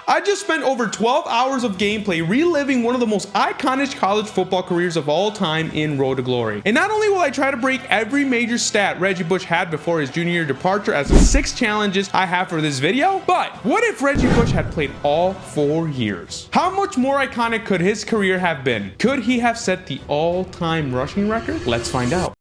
I just spent over 12 hours of gameplay reliving one of the most iconic college football careers of all time in Road to Glory. And not only will I try to break every major stat Reggie Bush had before his junior year departure as the 6 challenges I have for this video, but what if Reggie Bush had played all 4 years? How much more iconic could his career have been? Could he have set the all-time rushing record? Let's find out.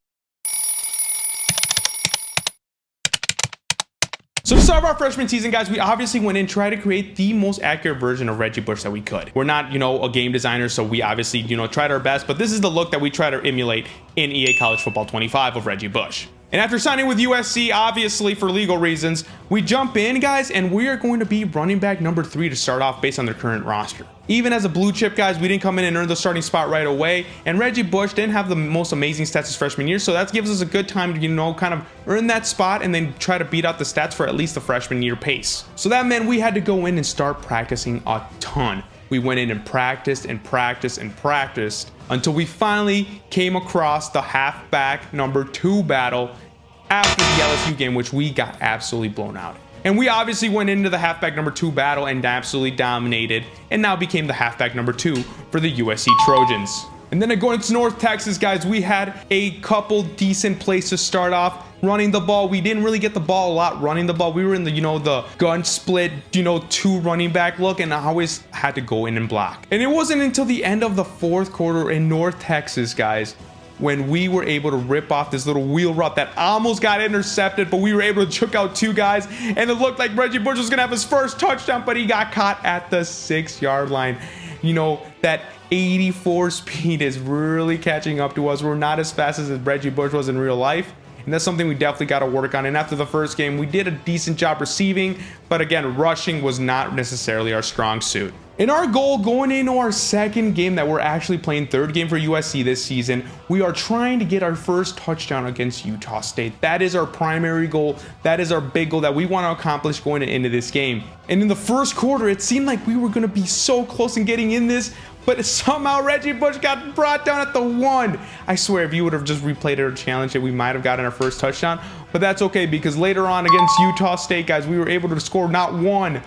So to start our freshman season, guys, we obviously went in and tried to create the most accurate version of Reggie Bush that we could. We're not, a game designer, so we obviously, tried our best, but this is the look that we try to emulate in EA College Football 25 of Reggie Bush. And after signing with USC, obviously for legal reasons, we jump in, guys, and we are going to be running back number 3 to start off based on their current roster. Even as a blue chip, guys, we didn't come in and earn the starting spot right away, and Reggie Bush didn't have the most amazing stats his freshman year, so that gives us a good time to, kind of earn that spot and then try to beat out the stats for at least the freshman year pace. So that meant we had to go in and start practicing a ton. We went in and practiced and practiced and practiced until we finally came across the halfback number 2 battle after the LSU game, which we got absolutely blown out. And we obviously went into the halfback number 2 battle and absolutely dominated, and now became the halfback number 2 for the USC Trojans. And then going to North Texas, guys, we had a couple decent plays to start off. Running the ball, we didn't really get the ball a lot running the ball. We were in the, the gun split, 2 running back look, and I always had to go in and block. And it wasn't until the end of the 4th quarter in North Texas, guys, when we were able to rip off this little wheel route that almost got intercepted, but we were able to choke out 2 guys, and it looked like Reggie Bush was gonna have his first touchdown, but he got caught at the 6-yard line. That 84 speed is really catching up to us. We're not as fast as Reggie Bush was in real life, and that's something we definitely got to work on. And after the first game, we did a decent job receiving, but again, rushing was not necessarily our strong suit. And our goal going into our second game that we're actually playing, 3rd game for USC this season, we are trying to get our first touchdown against Utah State. That is our primary goal. That is our big goal that we want to accomplish going into this game. And in the first quarter, it seemed like we were going to be so close in getting in this, but somehow Reggie Bush got brought down at the 1. I swear, if you would have just replayed it or challenged it, we might have gotten our first touchdown. But that's okay, because later on against Utah State, guys, we were able to score not 1,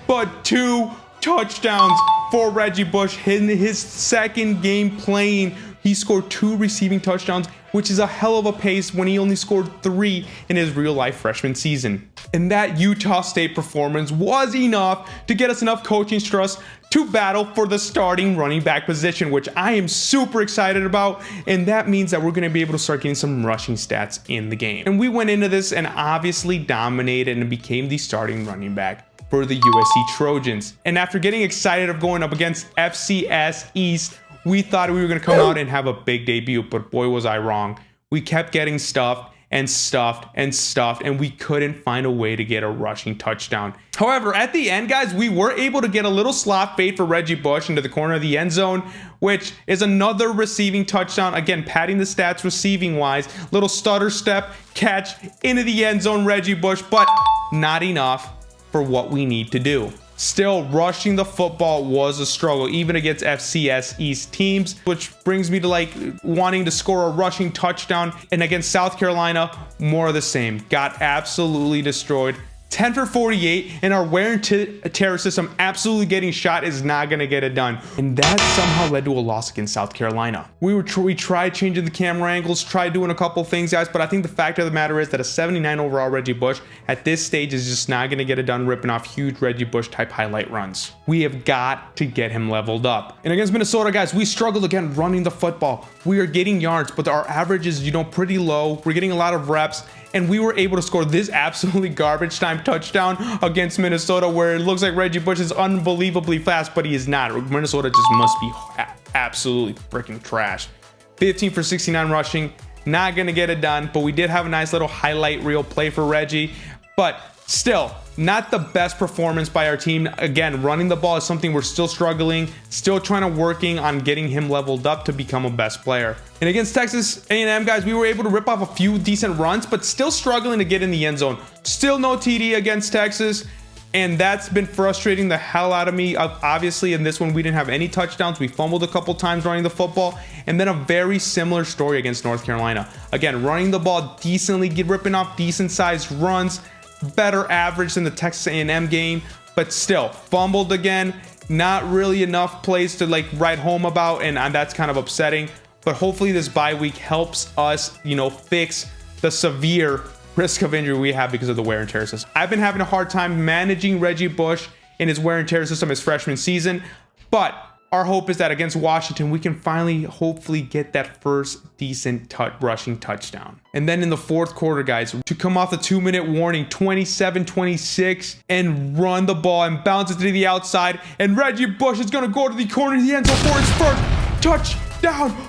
but 2 touchdowns for Reggie Bush in his second game playing. He scored 2 receiving touchdowns, which is a hell of a pace when he only scored 3 in his real life freshman season. And that Utah State performance was enough to get us enough coaching trust to battle for the starting running back position, which I am super excited about. And that means that we're going to be able to start getting some rushing stats in the game. And we went into this and obviously dominated and became the starting running back for the USC Trojans. And after getting excited of going up against FCS East, we thought we were going to come out and have a big debut, but boy was I wrong. We kept getting stuffed and stuffed and stuffed, and we couldn't find a way to get a rushing touchdown. However, at the end, guys, we were able to get a little slot fade for Reggie Bush into the corner of the end zone, which is another receiving touchdown. Again, padding the stats receiving wise. Little stutter step catch into the end zone, Reggie Bush, but not enough for what we need to do. Still, rushing the football was a struggle, even against FCS East teams, which brings me to wanting to score a rushing touchdown. And against South Carolina, more of the same. Got absolutely destroyed. 10 for 48, and our wear and tear system absolutely getting shot is not going to get it done. And that somehow led to a loss against South Carolina. We tried changing the camera angles, tried doing a couple things, guys, but I think the fact of the matter is that a 79 overall Reggie Bush at this stage is just not going to get it done ripping off huge Reggie Bush type highlight runs. We have got to get him leveled up. And against Minnesota, guys, we struggled again running the football. We are getting yards, but our average is, pretty low. We're getting a lot of reps. And we were able to score this absolutely garbage time touchdown against Minnesota, where it looks like Reggie Bush is unbelievably fast, but he is not. Minnesota just must be absolutely freaking trash. 15 for 69 rushing, not going to get it done, but we did have a nice little highlight reel play for Reggie. But still, not the best performance by our team. Again, running the ball is something we're still struggling, still trying to working on getting him leveled up to become a best player. And against Texas A&M, guys, we were able to rip off a few decent runs, but still struggling to get in the end zone. Still no TD against Texas, and that's been frustrating the hell out of me. Obviously, in this one, we didn't have any touchdowns. We fumbled a couple times running the football, and then a very similar story against North Carolina. Again, running the ball decently, ripping off decent-sized runs, better average than the Texas A&M game, but still fumbled again. Not really enough plays to like write home about, and that's kind of upsetting. But hopefully this bye week helps us, you know, fix the severe risk of injury we have because of the wear and tear system. I've been having a hard time managing Reggie Bush in his wear and tear system his freshman season, but our hope is that against Washington, we can finally, hopefully get that first decent rushing touchdown. And then in the fourth quarter, guys, to come off the 2-minute warning, 27-26, and run the ball and bounce it to the outside. And Reggie Bush is going to go to the corner of the end zone for his first touchdown.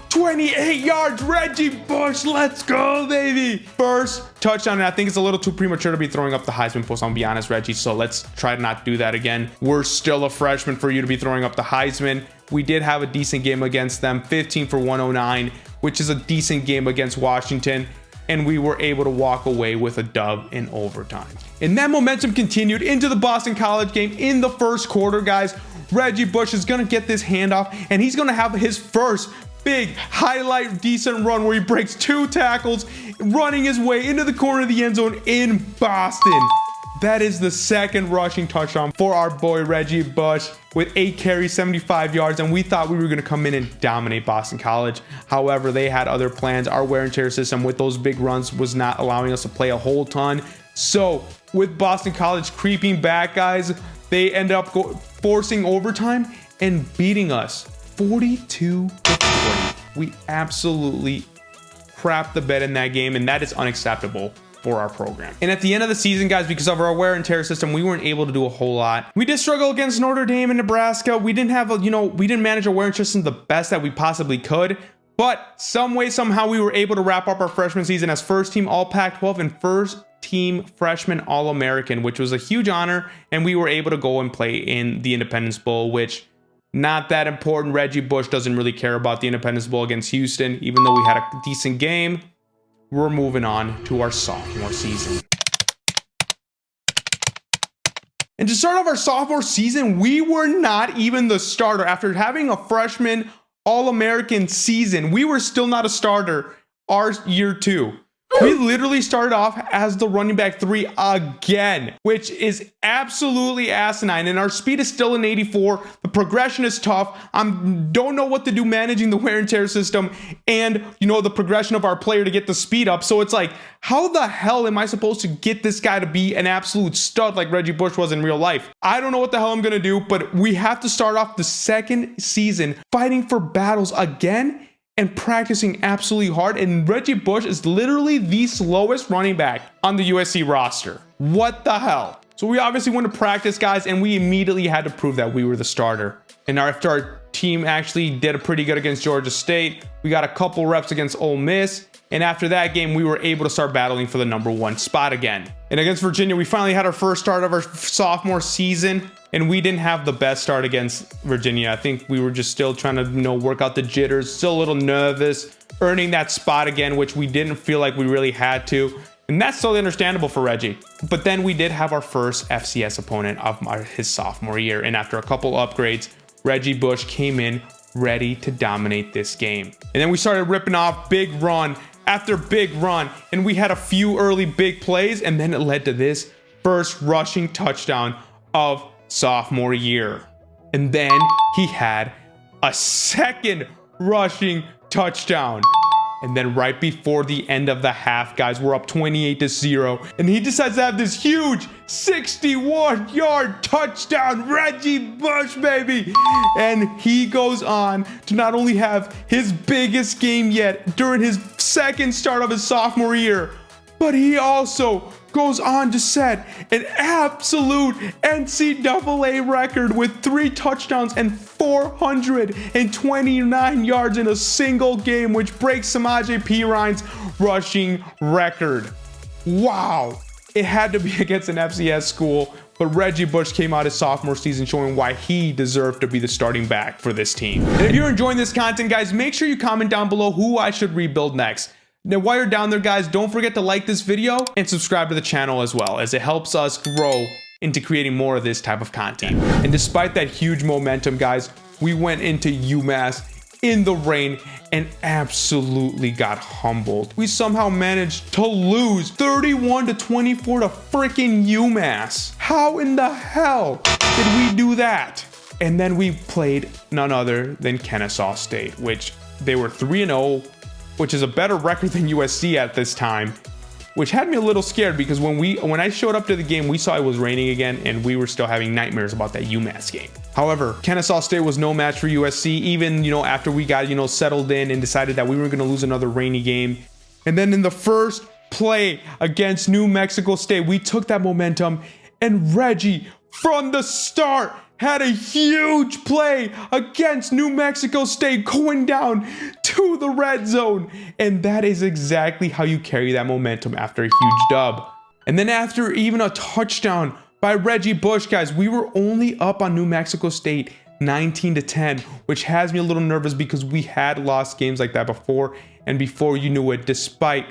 28 yards, Reggie Bush. Let's go, baby. First touchdown, and I think it's a little too premature to be throwing up the Heisman post, I'm gonna be honest, Reggie. So let's try to not do that again. We're still a freshman for you to be throwing up the Heisman. We did have a decent game against them, 15 for 109, which is a decent game against Washington. And we were able to walk away with a dub in overtime. And that momentum continued into the Boston College game in the first quarter, guys. Reggie Bush is gonna get this handoff, and he's gonna have his first big highlight decent run where he breaks 2 tackles, running his way into the corner of the end zone in Boston. That is the second rushing touchdown for our boy Reggie Bush with 8 carries, 75 yards, and we thought we were going to come in and dominate Boston College. However, they had other plans. Our wear and tear system with those big runs was not allowing us to play a whole ton. So with Boston College creeping back, guys, they end up forcing overtime and beating us 42-40. We absolutely crapped the bed in that game, and that is unacceptable for our program. And at the end of the season, guys, because of our wear and tear system, we weren't able to do a whole lot. We did struggle against Notre Dame and Nebraska. We didn't have we didn't manage our wear and tear system the best that we possibly could. But some way, somehow, we were able to wrap up our freshman season as first team All Pac-12 and first team freshman All-American, which was a huge honor. And we were able to go and play in the Independence Bowl, which not that important. Reggie Bush doesn't really care about the Independence Bowl against Houston, even though we had a decent game. We're moving on to our sophomore season. And to start off our sophomore season, we were not even the starter. After having a freshman All-American season, we were still not a starter our year 2. We literally started off as the running back 3 again, which is absolutely asinine. And our speed is still an 84. The progression is tough. I don't know what to do managing the wear and tear system and, the progression of our player to get the speed up. So it's like, how the hell am I supposed to get this guy to be an absolute stud like Reggie Bush was in real life? I don't know what the hell I'm going to do, but we have to start off the second season fighting for battles again and practicing absolutely hard. And Reggie Bush is literally the slowest running back on the USC roster. What the hell? So we obviously went to practice, guys, and we immediately had to prove that we were the starter. And after our team actually did a pretty good against Georgia State, we got a couple reps against Ole Miss. And after that game, we were able to start battling for the #1 spot again. And against Virginia, we finally had our first start of our sophomore season. And we didn't have the best start against Virginia. I think we were just still trying to, work out the jitters, still a little nervous, earning that spot again, which we didn't feel like we really had to. And that's totally understandable for Reggie. But then we did have our first FCS opponent of his sophomore year. And after a couple upgrades, Reggie Bush came in ready to dominate this game. And then we started ripping off big run after big run. And we had a few early big plays. And then it led to this first rushing touchdown of sophomore year. And then he had a second rushing touchdown. And then right before the end of the half, guys, we're up 28-0. And he decides to have this huge 61-yard touchdown. Reggie Bush, baby. And he goes on to not only have his biggest game yet during his second start of his sophomore year, but he also goes on to set an absolute NCAA record with 3 touchdowns and 429 yards in a single game, which breaks Samaje Perine's rushing record. Wow. It had to be against an FCS school, but Reggie Bush came out his sophomore season showing why he deserved to be the starting back for this team. And if you're enjoying this content, guys, make sure you comment down below who I should rebuild next. Now, while you're down there, guys, don't forget to like this video and subscribe to the channel as well, as it helps us grow into creating more of this type of content. And despite that huge momentum, guys, we went into UMass in the rain and absolutely got humbled. We somehow managed to lose 31-24 to freaking UMass. How in the hell did we do that? And then we played none other than Kennesaw State, which they were 3-0, which is a better record than USC at this time, which had me a little scared because when I showed up to the game, we saw it was raining again and we were still having nightmares about that UMass game. However, Kennesaw State was no match for USC, even, after we got, settled in and decided that we were going to lose another rainy game. And then in the first play against New Mexico State, we took that momentum and Reggie from the start had a huge play against New Mexico State going down to the red zone. And that is exactly how you carry that momentum after a huge dub. And then after even a touchdown by Reggie Bush, guys, we were only up on New Mexico State 19-10, which has me a little nervous because we had lost games like that before. And before you knew it, despite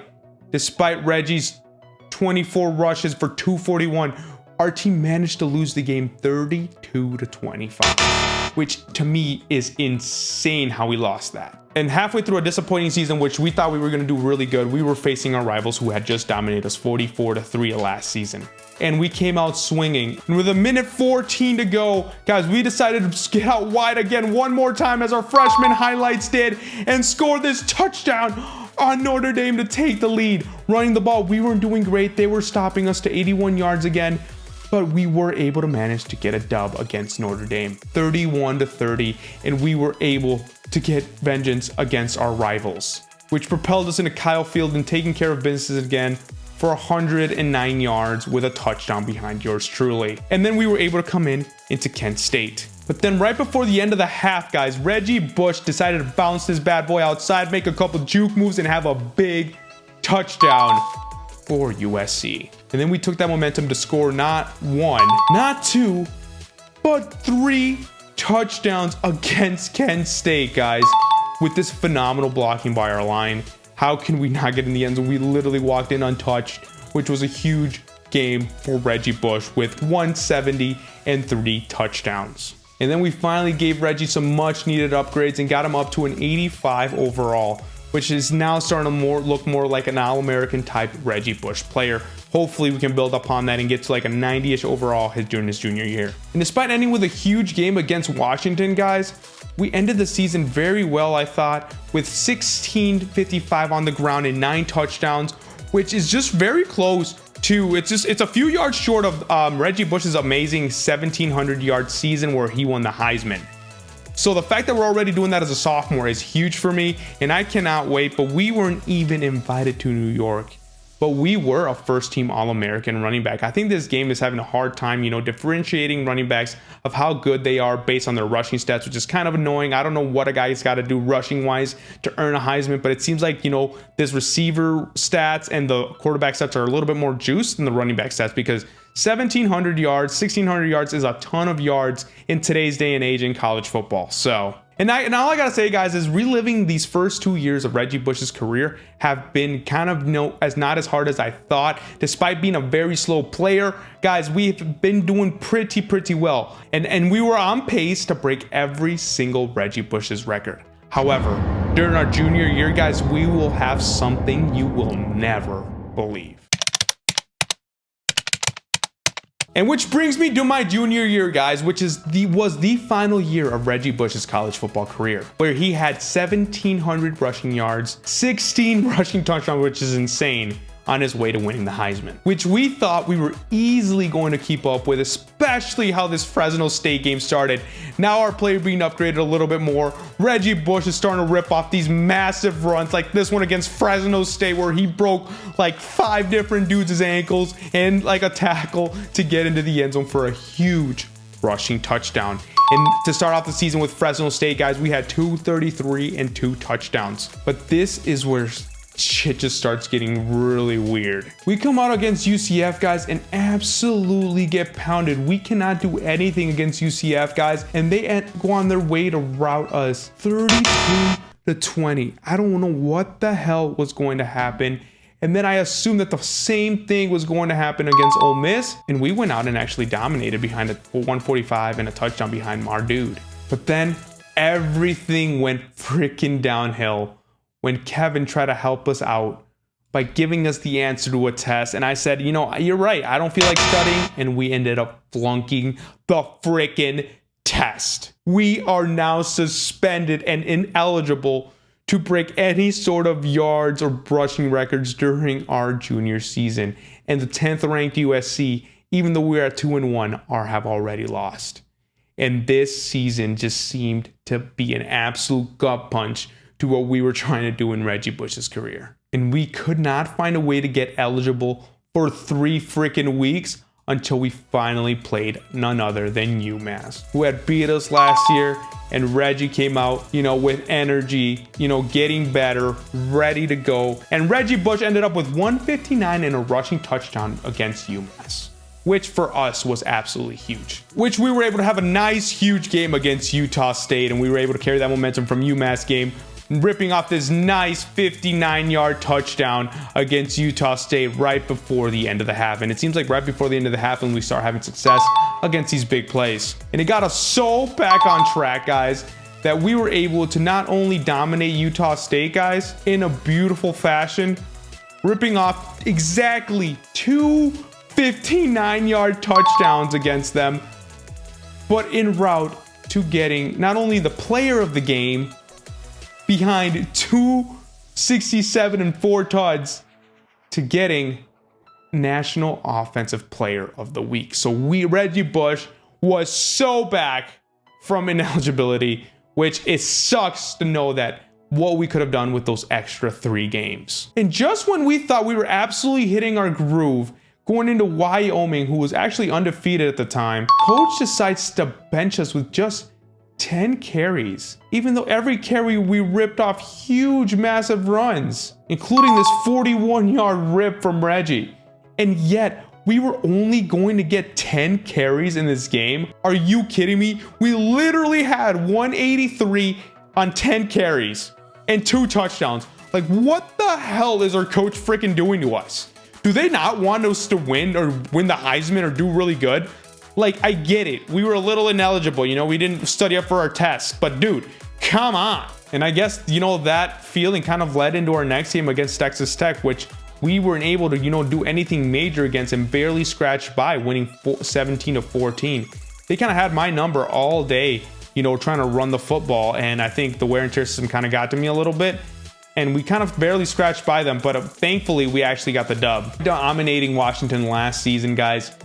Reggie's 24 rushes for 241, our team managed to lose the game 32-25, which to me is insane how we lost that. And halfway through a disappointing season, which we thought we were going to do really good, we were facing our rivals who had just dominated us 44-3 last season. And we came out swinging. And with a minute 14 to go, guys, we decided to get out wide again one more time as our freshman highlights did and score this touchdown on Notre Dame to take the lead. Running the ball, we weren't doing great. They were stopping us to 81 yards again. But we were able to manage to get a dub against Notre Dame, 31-30, and we were able to get vengeance against our rivals, which propelled us into Kyle Field and taking care of business again for 109 yards with a touchdown behind yours truly. And then we were able to come into Kent State. But then right before the end of the half, guys, Reggie Bush decided to bounce this bad boy outside, make a couple juke moves, and have a big touchdown for USC. And then we took that momentum to score not one, not two, but 3 touchdowns against Kent State, guys, with this phenomenal blocking by our line. How can we not get in the end zone? We literally walked in untouched, which was a huge game for Reggie Bush with 170 and 3 touchdowns. And then we finally gave Reggie some much needed upgrades and got him up to an 85 overall, which is now starting to look more like an All-American type Reggie Bush player. Hopefully we can build upon that and get to like a 90-ish overall during his junior year. And despite ending with a huge game against Washington, guys, we ended the season very well, I thought, with 1655 on the ground and 9 touchdowns, which is just very close to, it's a few yards short of Reggie Bush's amazing 1,700-yard season where he won the Heisman. So the fact that we're already doing that as a sophomore is huge for me, and I cannot wait. But we weren't even invited to New York, but we were a first-team All-American running back. I think this game is having a hard time, differentiating running backs of how good they are based on their rushing stats, which is kind of annoying. I don't know what a guy's got to do rushing-wise to earn a Heisman, but it seems like, this receiver stats and the quarterback stats are a little bit more juiced than the running back stats, because 1,700 yards, 1,600 yards is a ton of yards in today's day and age in college football. So, and all I gotta say, guys, is reliving these first 2 years of Reggie Bush's career have been kind of not as hard as I thought. Despite being a very slow player, guys, we've been doing pretty well, and we were on pace to break every single Reggie Bush's record. However, during our junior year, guys, we will have something you will never believe. And which brings me to my junior year, guys, which was the final year of Reggie Bush's college football career, where he had 1,700 rushing yards, 16 rushing touchdowns, which is insane, on his way to winning the Heisman, which we thought we were easily going to keep up with, especially how this Fresno State game started. Now our player being upgraded a little bit more. Reggie Bush is starting to rip off these massive runs, like this one against Fresno State, where he broke like 5 different dudes' ankles and like a tackle to get into the end zone for a huge rushing touchdown. And to start off the season with Fresno State, guys, we had 233 and 2 touchdowns. But this is where shit just starts getting really weird. We come out against UCF, guys, and absolutely get pounded. We cannot do anything against UCF, guys, and they go on their way to rout us 32-20. I don't know what the hell was going to happen. And then I assumed that the same thing was going to happen against Ole Miss, and we went out and actually dominated behind a 145 and a touchdown behind our dude. But then everything went freaking downhill when Kevin tried to help us out by giving us the answer to a test. And I said, you know, you're right, I don't feel like studying. And we ended up flunking the freaking test. We are now suspended and ineligible to break any sort of yards or rushing records during our junior season. And the 10th ranked USC, even though we're at 2-1, have already lost. And this season just seemed to be an absolute gut punch to what we were trying to do in Reggie Bush's career. And we could not find a way to get eligible for 3 freaking weeks until we finally played none other than UMass, who had beat us last year. And Reggie came out, you know, with energy, you know, getting better, ready to go. And Reggie Bush ended up with 159 and a rushing touchdown against UMass, which for us was absolutely huge. Which we were able to have a nice, huge game against Utah State, and we were able to carry that momentum from UMass game, ripping off this nice 59-yard touchdown against Utah State right before the end of the half. And it seems like right before the end of the half when we start having success against these big plays. And it got us so back on track, guys, that we were able to not only dominate Utah State, guys, in a beautiful fashion, ripping off exactly 2 59-yard touchdowns against them, but en route to getting not only the player of the game behind 2 67 and 4 tuds to getting National Offensive Player of the Week. So Reggie Bush was so back from ineligibility, which it sucks to know that what we could have done with those extra 3 games. And just when we thought we were absolutely hitting our groove, going into Wyoming, who was actually undefeated at the time, coach decides to bench us with just 10 carries, even though every carry we ripped off huge, massive runs, including this 41-yard rip from Reggie. And yet, we were only going to get 10 carries in this game? Are you kidding me? We literally had 183 on 10 carries and 2 touchdowns. Like, what the hell is our coach freaking doing to us? Do they not want us to win or win the Heisman or do really good? Like, I get it. We were a little ineligible, you know, we didn't study up for our tests, but dude, come on. And I guess, you know, that feeling kind of led into our next game against Texas Tech, which we weren't able to, you know, do anything major against and barely scratched by, winning 17-14. They kind of had my number all day, you know, trying to run the football. And I think the wear and tear system kind of got to me a little bit. And we kind of barely scratched by them, but thankfully we actually got the dub. Dominating Washington last season, guys.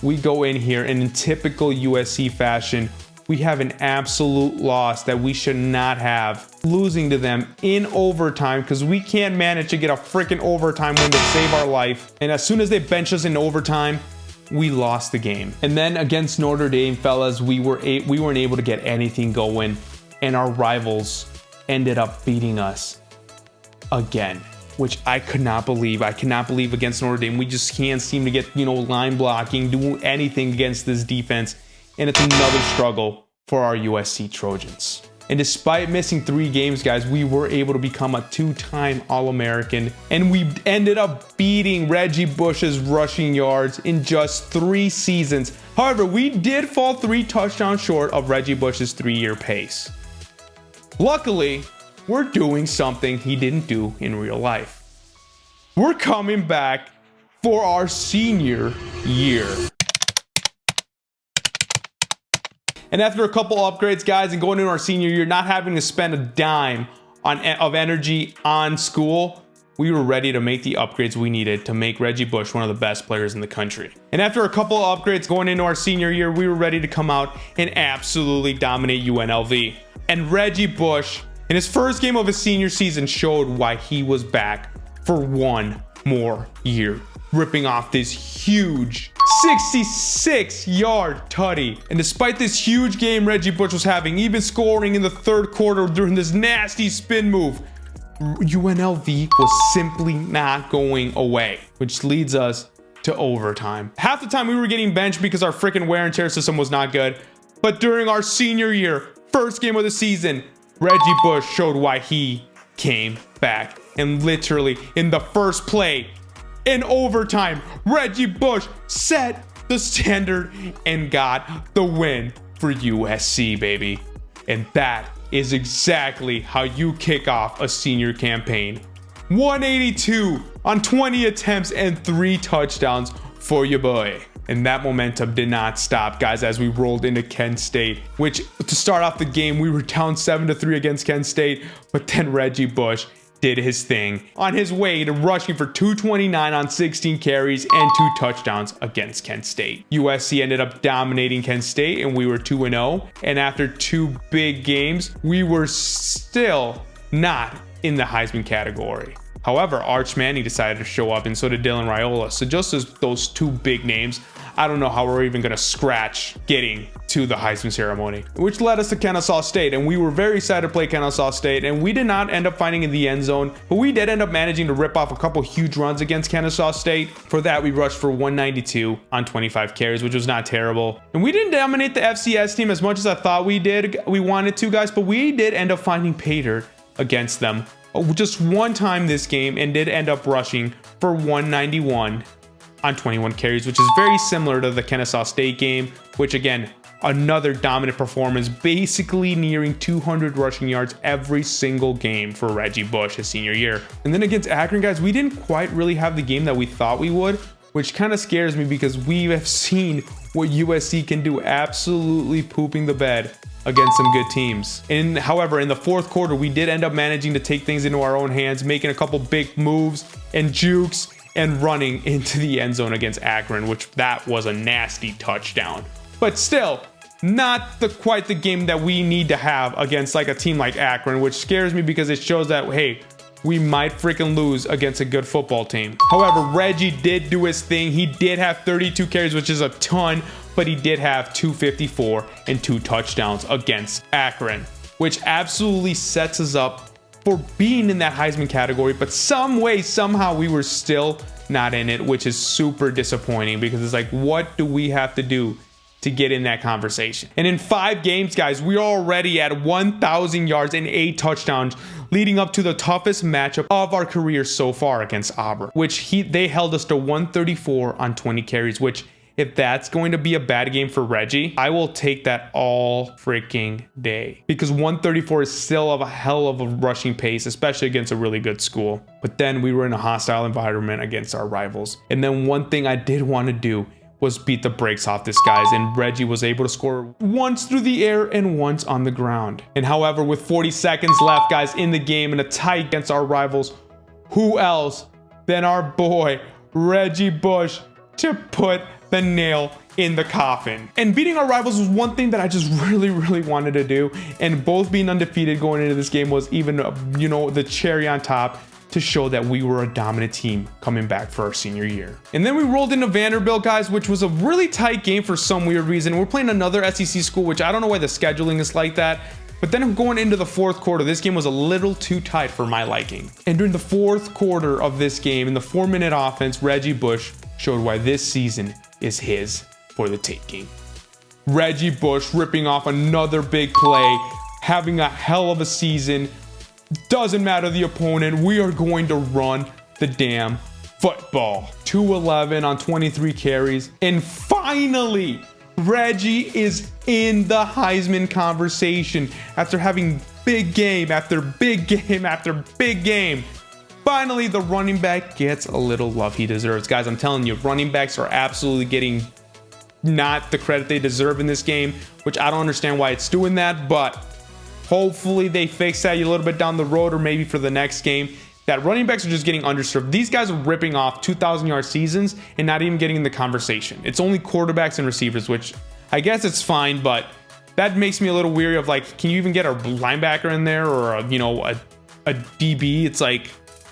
We go in here and in typical USC fashion, we have an absolute loss that we should not have, losing to them in overtime because we can't manage to get a freaking overtime win to save our life. And as soon as they bench us in overtime, we lost the game. And then against Notre Dame, fellas, we weren't able to get anything going, and our rivals ended up beating us again, which I could not believe. I cannot believe against Notre Dame. We just can't seem to get, you know, line blocking, do anything against this defense. And it's another struggle for our USC Trojans. And despite missing 3 games, guys, we were able to become a 2-time All-American. And we ended up beating Reggie Bush's rushing yards in just 3 seasons. However, we did fall 3 touchdowns short of Reggie Bush's 3-year pace. Luckily, we're doing something he didn't do in real life. We're coming back for our senior year. And after a couple upgrades, guys, and going into our senior year, not having to spend a dime of energy on school, we were ready to make the upgrades we needed to make Reggie Bush one of the best players in the country. And after a couple of upgrades going into our senior year, we were ready to come out and absolutely dominate UNLV. And Reggie Bush, in his first game of his senior season, showed why he was back for 1 more year, ripping off this huge 66-yard tutty. And despite this huge game Reggie Bush was having, even scoring in the 3rd quarter during this nasty spin move, UNLV was simply not going away, which leads us to overtime. Half the time we were getting benched because our freaking wear and tear system was not good. But during our senior year, first game of the season, Reggie Bush showed why he came back. And literally in the first play, in overtime, Reggie Bush set the standard and got the win for USC, baby. And that is exactly how you kick off a senior campaign. 182 on 20 attempts and 3 touchdowns for your boy. And that momentum did not stop, guys, as we rolled into Kent State, which to start off the game, we were down 7-3 against Kent State, but then Reggie Bush did his thing on his way to rushing for 229 on 16 carries and 2 touchdowns against Kent State. USC ended up dominating Kent State and we were 2-0. And after 2 big games, we were still not in the Heisman category. However, Arch Manning decided to show up and so did Dylan Raiola. So just as those 2 big names, I don't know how we're even going to scratch getting to the Heisman ceremony, which led us to Kennesaw State. And we were very excited to play Kennesaw State, and we did not end up finding in the end zone, but we did end up managing to rip off a couple huge runs against Kennesaw State. For that, we rushed for 192 on 25 carries, which was not terrible. And we didn't dominate the FCS team as much as I thought we wanted to, guys, but we did end up finding pay dirt against them just one time this game and did end up rushing for 191 on 21 carries, which is very similar to the Kennesaw State game, which again, another dominant performance, basically nearing 200 rushing yards every single game for Reggie Bush his senior year. And then against Akron, guys, we didn't quite really have the game that we thought we would, which kind of scares me because we have seen what USC can do, absolutely pooping the bed against some good teams. And however, in the 4th quarter, we did end up managing to take things into our own hands, making a couple big moves and jukes and running into the end zone against Akron, which that was a nasty touchdown. But still, not quite the game that we need to have against like a team like Akron, which scares me because it shows that, hey, we might freaking lose against a good football team. However, Reggie did do his thing. He did have 32 carries, which is a ton, but he did have 254 and 2 touchdowns against Akron, which absolutely sets us up for being in that Heisman category. But some way, somehow we were still not in it, which is super disappointing because it's like, what do we have to do to get in that conversation? And in 5 games, guys, we're already at 1,000 yards and 8 touchdowns, leading up to the toughest matchup of our career so far against Auburn, which they held us to 134 on 20 carries, which if that's going to be a bad game for Reggie, I will take that all freaking day, because 134 is still a hell of a rushing pace, especially against a really good school. But then we were in a hostile environment against our rivals. And then one thing I did want to do was beat the brakes off this, guys, and Reggie was able to score once through the air and once on the ground. And however, with 40 seconds left, guys, in the game and a tie against our rivals, who else than our boy Reggie Bush to put the nail in the coffin? And beating our rivals was one thing that I just really wanted to do, and both being undefeated going into this game was even, the cherry on top to show that we were a dominant team coming back for our senior year. And then we rolled into Vanderbilt, guys, which was a really tight game for some weird reason. We're playing another SEC school, which I don't know why the scheduling is like that. But then going into the 4th quarter, this game was a little too tight for my liking. And during the 4th quarter of this game, in the 4-minute offense, Reggie Bush showed why this season is his for the taking. Reggie Bush ripping off another big play, having a hell of a season. Doesn't matter the opponent, we are going to run the damn football. 211 on 23 carries. And finally, Reggie is in the Heisman conversation after having big game after big game after big game. Finally, the running back gets a little love he deserves. Guys, I'm telling you, running backs are absolutely getting not the credit they deserve in this game, which I don't understand why it's doing that, but hopefully they fix that a little bit down the road, or maybe for the next game. That running backs are just getting underserved. These guys are ripping off 2,000-yard seasons and not even getting in the conversation. It's only quarterbacks and receivers, which I guess it's fine, but that makes me a little weary of, like, can you even get a linebacker in there or a DB? It's like,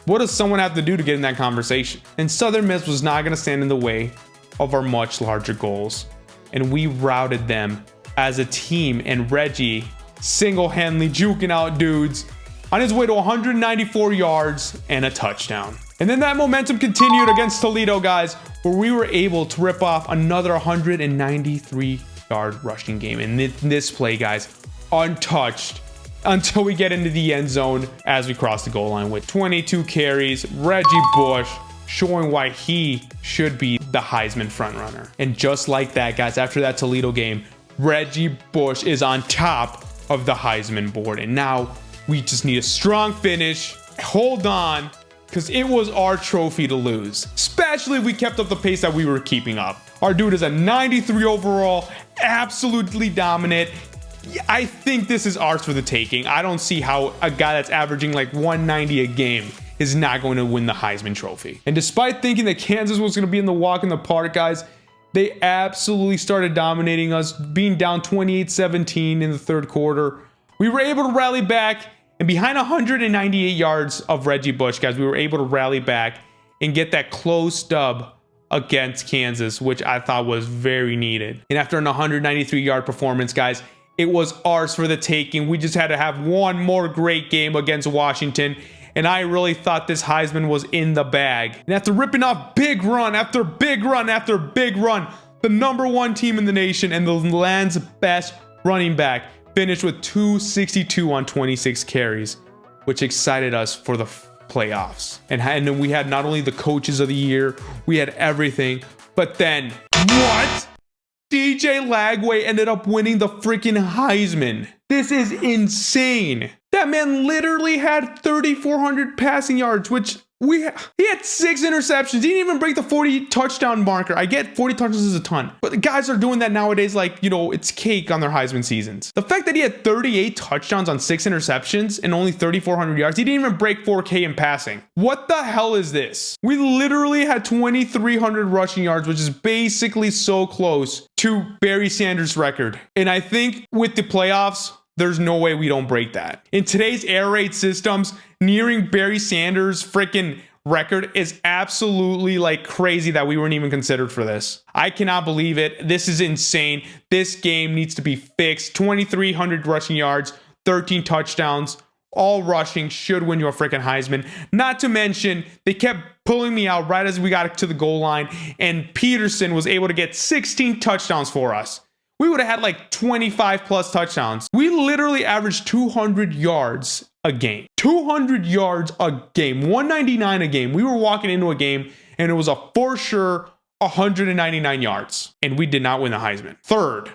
what does someone have to do to get in that conversation? And Southern Miss was not going to stand in the way of our much larger goals, and we routed them as a team, and Reggie single-handedly juking out dudes on his way to 194 yards and a touchdown. And then that momentum continued against Toledo, guys, where we were able to rip off another 193-yard rushing game. And this play, guys, untouched until we get into the end zone as we cross the goal line with 22 carries. Reggie Bush showing why he should be the Heisman frontrunner. And just like that, guys, after that Toledo game, Reggie Bush is on top of the Heisman board. And now we just need a strong finish. Hold on, because it was our trophy to lose, especially if we kept up the pace that we were keeping up. Our dude is a 93 overall, absolutely dominant. I think this is ours for the taking. I don't see how a guy that's averaging like 190 a game is not going to win the Heisman Trophy. And despite thinking that Kansas was going to be in the walk in the park, guys, they absolutely started dominating us, being down 28-17 in the third quarter. We were able to rally back, and behind 198 yards of Reggie Bush, guys, we were able to rally back and get that close dub against Kansas, which I thought was very needed. And after an 193-yard performance, guys, it was ours for the taking. We just had to have one more great game against Washington, and I really thought this Heisman was in the bag. And after ripping off big run after big run after big run, the #1 team in the nation and the land's best running back finished with 262 on 26 carries, which excited us for the playoffs. And then we had not only the coaches of the year, we had everything, but then what? DJ Lagway ended up winning the freaking Heisman. This is insane. That man literally had 3,400 passing yards, which he had 6 interceptions. He didn't even break the 40 touchdown marker. I get 40 touchdowns is a ton, but the guys are doing that nowadays like, you know, it's cake on their Heisman seasons. The fact that he had 38 touchdowns on 6 interceptions and only 3,400 yards, he didn't even break 4K in passing. What the hell is this? We literally had 2,300 rushing yards, which is basically so close to Barry Sanders' record. And I think with the playoffs, there's no way we don't break that. In today's air raid systems, nearing Barry Sanders' freaking record is absolutely like crazy that we weren't even considered for this. I cannot believe it. This is insane. This game needs to be fixed. 2,300 rushing yards, 13 touchdowns, all rushing should win you a freaking Heisman. Not to mention, they kept pulling me out right as we got to the goal line, and Peterson was able to get 16 touchdowns for us. We would have had like 25 plus touchdowns. We literally averaged 200 yards a game. 200 yards a game. 199 a game. We were walking into a game and it was a for sure 199 yards. And we did not win the Heisman. Third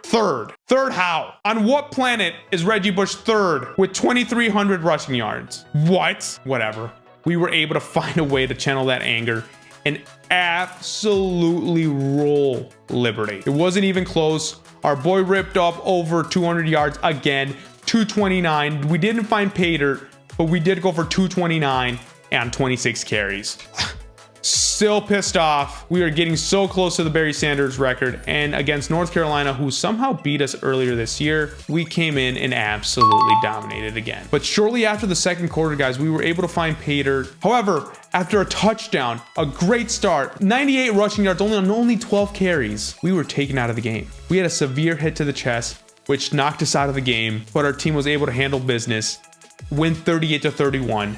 how? On what planet is Reggie Bush third with 2,300 rushing yards? What? Whatever. We were able to find a way to channel that anger and absolutely roll Liberty. It wasn't even close. Our boy ripped up over 200 yards again, 229. We didn't find Pater, but we did go for 229 and 26 carries. Still pissed off. We are getting so close to the Barry Sanders record, and against North Carolina, who somehow beat us earlier this year, we came in and absolutely dominated again. But shortly after the second quarter, guys, we were able to find Pater. However, after a touchdown, a great start, 98 rushing yards, only 12 carries, we were taken out of the game. We had a severe hit to the chest, which knocked us out of the game, but our team was able to handle business, win 38-31,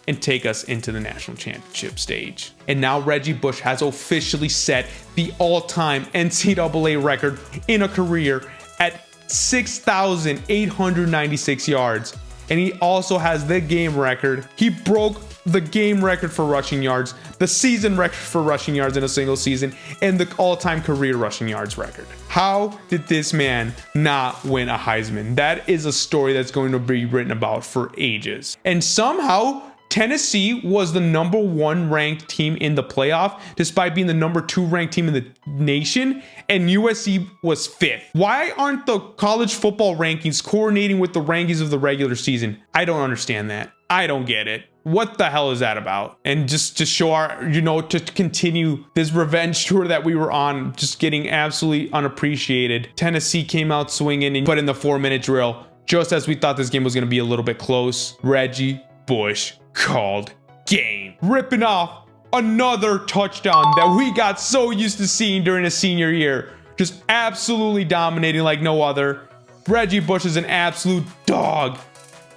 and take us into the national championship stage. And now Reggie Bush has officially set the all-time NCAA record in a career at 6,896 yards. And he also has the game record. He broke the game record for rushing yards, the season record for rushing yards in a single season, and the all-time career rushing yards record. How did this man not win a Heisman? That is a story that's going to be written about for ages. And somehow, Tennessee was the #1 ranked team in the playoff, despite being the #2 ranked team in the nation, and USC was 5th. Why aren't the college football rankings coordinating with the rankings of the regular season? I don't understand that. I don't get it. What the hell is that about? And just to show our, to continue this revenge tour that we were on, just getting absolutely unappreciated. Tennessee came out swinging and put in the 4-minute drill, just as we thought this game was going to be a little bit close. Reggie Bush called game, ripping off another touchdown that we got so used to seeing during his senior year, just absolutely dominating like no other. Reggie Bush is an absolute dog,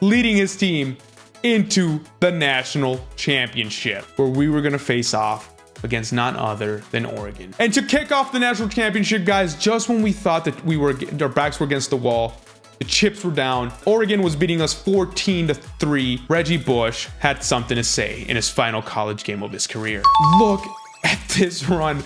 leading his team into the national championship, where we were going to face off against none other than Oregon. And to kick off the national championship, guys, just when we thought that our backs were against the wall, the chips were down, Oregon was beating us 14-3. Reggie Bush had something to say in his final college game of his career. Look at this run,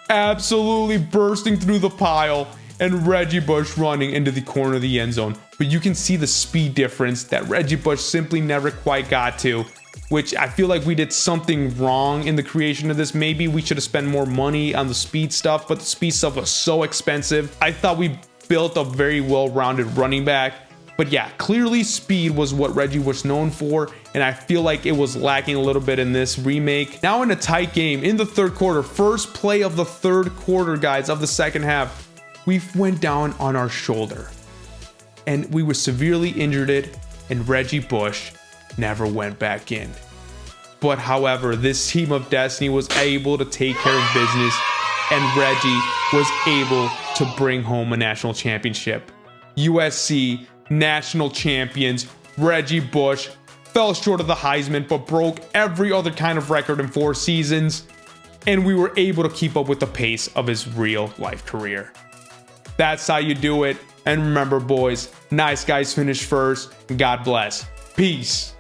absolutely bursting through the pile, and Reggie Bush running into the corner of the end zone but you can see the speed difference that Reggie Bush simply never quite got to, which I feel like we did something wrong in the creation of this. Maybe we should have spent more money on the speed stuff, but the speed stuff was so expensive. I thought we built a very well-rounded running back. But yeah, clearly speed was what Reggie was known for, and I feel like it was lacking a little bit in this remake. Now in a tight game in the third quarter, first play of the third quarter, guys, of the second half, we went down on our shoulder and we were severely injured, and Reggie Bush never went back in. But however, this team of destiny was able to take care of business, and Reggie was able to bring home a national championship. USC national champions. Reggie Bush fell short of the Heisman, but broke every other kind of record in 4 seasons, and we were able to keep up with the pace of his real life career. That's how you do it. And remember, boys, nice guys finish first. God bless. Peace.